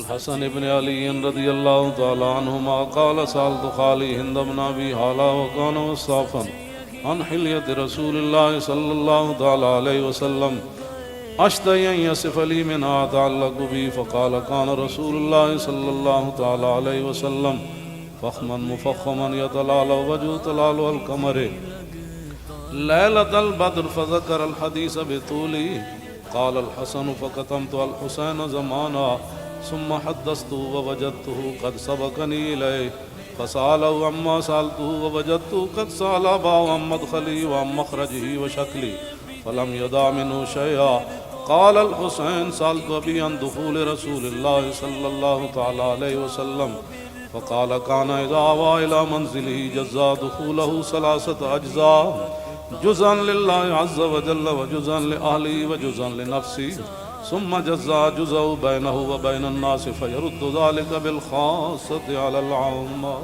الحسن بن علي رضي الله تعالى عنهما قال سألت خالي هند بن أبي هالة وكان وصافا عن حلية رسول الله صلى الله تعالى عليه وسلم أشتهي أن يصف لي منها أتعلق بي فقال كان رسول الله صلى الله تعالى عليه وسلم فخما مفخما يتلال وجه تلال القمر ليلة البدر فذكر الحديث بطوله. قال الحسن فكتمت الحسين زمانا ثم حدثته ووجدته قد سبقني إليه فسأله عما سألته ووجدته قد سأل أباه عن مدخلي وعن مخرجه وشكلي فلم يدع منه شيئا. قال الحسين سألت أبي عن دخول رسول الله صلى الله تعالى عليه وسلم فقال كان إذا أوى إلى منزله جزا دخوله 3 أجزاء جزءا لله عز وجل وجزءا لأهله وجزءا لنفسه ثم جزا جزء بينه وبين الناس فيرد ذلك بالخاصة على العامة.